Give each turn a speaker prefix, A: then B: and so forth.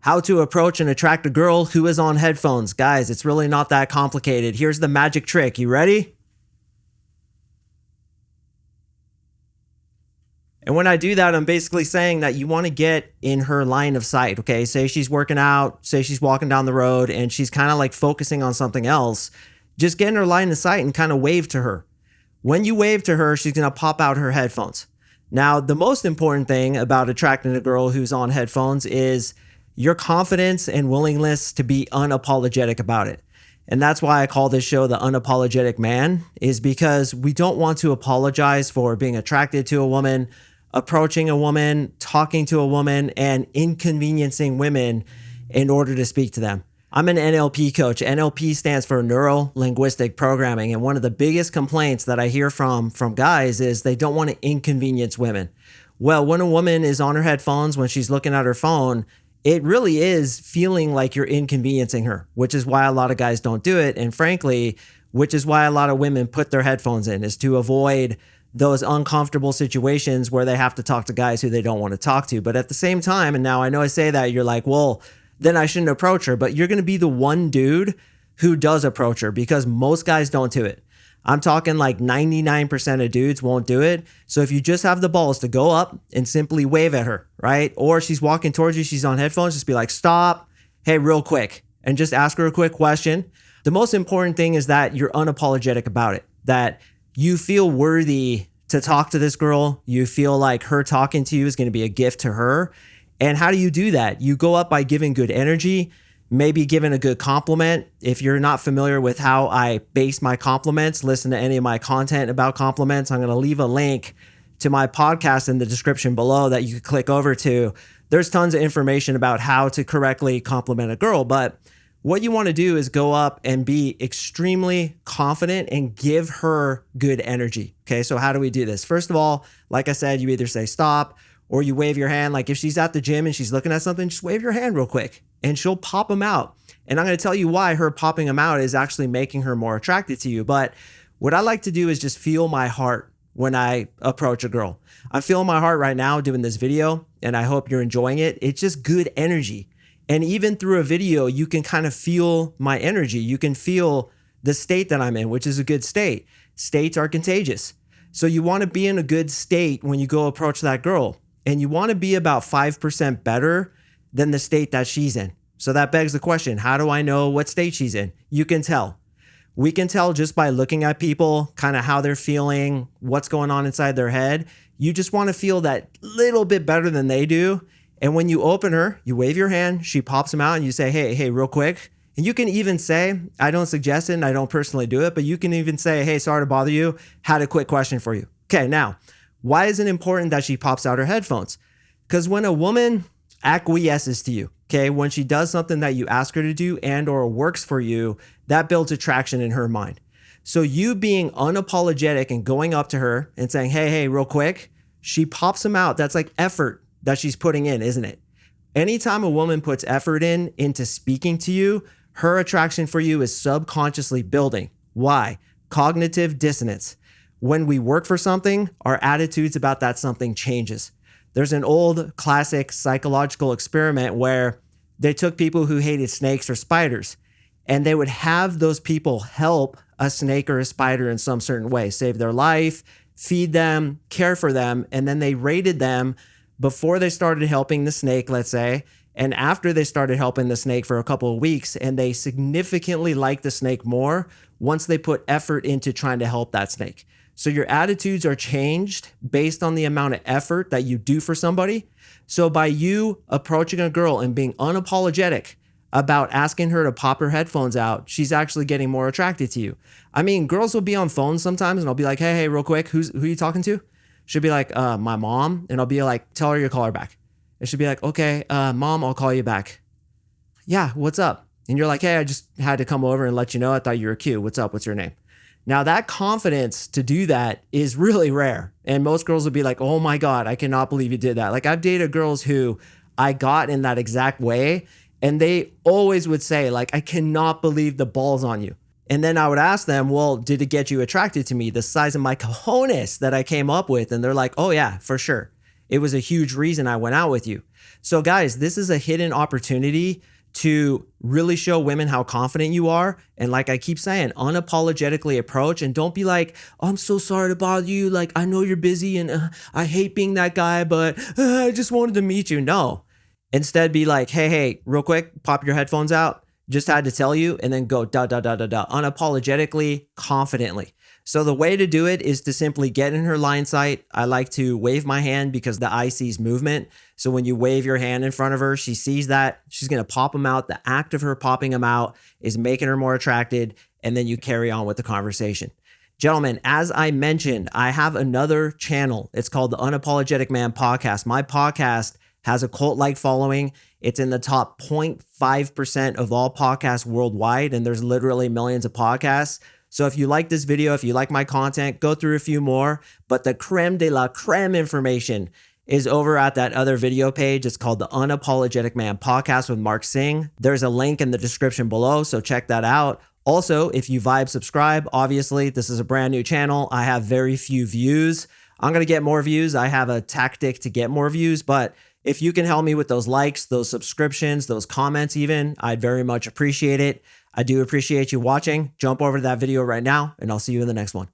A: How to approach and attract a girl who is on headphones. Guys, it's really not that complicated. Here's the magic trick. You ready? And when I do that, I'm basically saying that you want to get in her line of sight. Okay. Say she's working out, say she's walking down the road and she's kind of like focusing on something else. Just get in her line of sight and kind of wave to her. When you wave to her, she's going to pop out her headphones. Now, the most important thing about attracting a girl who's on headphones is your confidence and willingness to be unapologetic about it. And that's why I call this show The Unapologetic Man, is because we don't want to apologize for being attracted to a woman, approaching a woman, talking to a woman, and inconveniencing women in order to speak to them. I'm an NLP coach. NLP stands for Neuro Linguistic Programming. And one of the biggest complaints that I hear from guys is they don't want to inconvenience women. Well, when a woman is on her headphones, when she's looking at her phone, it really is feeling like you're inconveniencing her, which is why a lot of guys don't do it. And frankly, which is why a lot of women put their headphones in, is to avoid those uncomfortable situations where they have to talk to guys who they don't want to talk to. But at the same time, and now I know I say that, you're like, well, then I shouldn't approach her. But you're going to be the one dude who does approach her, because most guys don't do it. I'm talking like 99% of dudes won't do it. So if you just have the balls to go up and simply wave at her, right? Or she's walking towards you, she's on headphones, just be like, stop, hey, real quick, and just ask her a quick question. The most important thing is that you're unapologetic about it, that you feel worthy to talk to this girl. You feel like her talking to you is going to be a gift to her. And how do you do that? You go up by giving good energy, maybe giving a good compliment. If you're not familiar with how I base my compliments, listen to any of my content about compliments. I'm going to leave a link to my podcast in the description below that you can click over to. There's tons of information about how to correctly compliment a girl. But what you want to do is go up and be extremely confident and give her good energy. Okay, so how do we do this? First of all, like I said, you either say stop or you wave your hand. Like if she's at the gym and she's looking at something, just wave your hand real quick and she'll pop them out. And I'm going to tell you why her popping them out is actually making her more attracted to you. But what I like to do is just feel my heart when I approach a girl. I'm feeling my heart right now doing this video, and I hope you're enjoying it. It's just good energy. And even through a video, you can kind of feel my energy. You can feel the state that I'm in, which is a good state. States are contagious. So you want to be in a good state when you go approach that girl. And you want to be about 5% better than the state that she's in. So that begs the question, how do I know what state she's in? You can tell. We can tell just by looking at people, kind of how they're feeling, what's going on inside their head. You just want to feel that little bit better than they do. And when you open her, you wave your hand, she pops them out and you say, hey, real quick. And you can even say, I don't suggest it and I don't personally do it, but you can even say, hey, sorry to bother you. Had a quick question for you. Okay, now, why is it important that she pops out her headphones? Because when a woman acquiesces to you, okay, when she does something that you ask her to do and or works for you, that builds attraction in her mind. So you being unapologetic and going up to her and saying, hey, real quick, she pops them out. That's like effort that she's putting in, isn't it? Anytime a woman puts effort into speaking to you, her attraction for you is subconsciously building. Why? Cognitive dissonance. When we work for something, our attitudes about that something changes. There's an old classic psychological experiment where they took people who hated snakes or spiders, and they would have those people help a snake or a spider in some certain way, save their life, feed them, care for them, and then they rated them before they started helping the snake, let's say, and after they started helping the snake for a couple of weeks, and they significantly liked the snake more once they put effort into trying to help that snake. So your attitudes are changed based on the amount of effort that you do for somebody. So by you approaching a girl and being unapologetic about asking her to pop her headphones out, she's actually getting more attracted to you. I mean, girls will be on phones sometimes and I'll be like, hey, real quick, who are you talking to? She'll be like, my mom. And I'll be like, tell her you call her back. And she'll be like, okay, mom, I'll call you back. Yeah, what's up? And you're like, hey, I just had to come over and let you know. I thought you were cute. What's up? What's your name? Now that confidence to do that is really rare. And most girls will be like, oh my God, I cannot believe you did that. Like I've dated girls who I got in that exact way. And they always would say like, I cannot believe the balls on you. And then I would ask them, well, did it get you attracted to me? The size of my cojones that I came up with. And they're like, oh yeah, for sure. It was a huge reason I went out with you. So guys, this is a hidden opportunity to really show women how confident you are. And like I keep saying, unapologetically approach, and don't be like, oh, I'm so sorry to bother you. Like, I know you're busy and I hate being that guy, but I just wanted to meet you. No. Instead, be like, hey, real quick, pop your headphones out. Just had to tell you, and then go unapologetically, confidently. So the way to do it is to simply get in her line sight. I like to wave my hand because the eye sees movement. So when you wave your hand in front of her, she sees that. She's going to pop them out. The act of her popping them out is making her more attracted. And then you carry on with the conversation. Gentlemen, as I mentioned, I have another channel. It's called the Unapologetic Man Podcast. My podcast has a cult-like following. It's in the top 0.5% of all podcasts worldwide, and there's literally millions of podcasts. So if you like this video, if you like my content, go through a few more. But the creme de la creme information is over at that other video page. It's called the Unapologetic Man Podcast with Mark Sing. There's a link in the description below, so check that out. Also, if you vibe subscribe, obviously, this is a brand new channel. I have very few views. I'm going to get more views. I have a tactic to get more views, but if you can help me with those likes, those subscriptions, those comments even, I'd very much appreciate it. I do appreciate you watching. Jump over to that video right now, and I'll see you in the next one.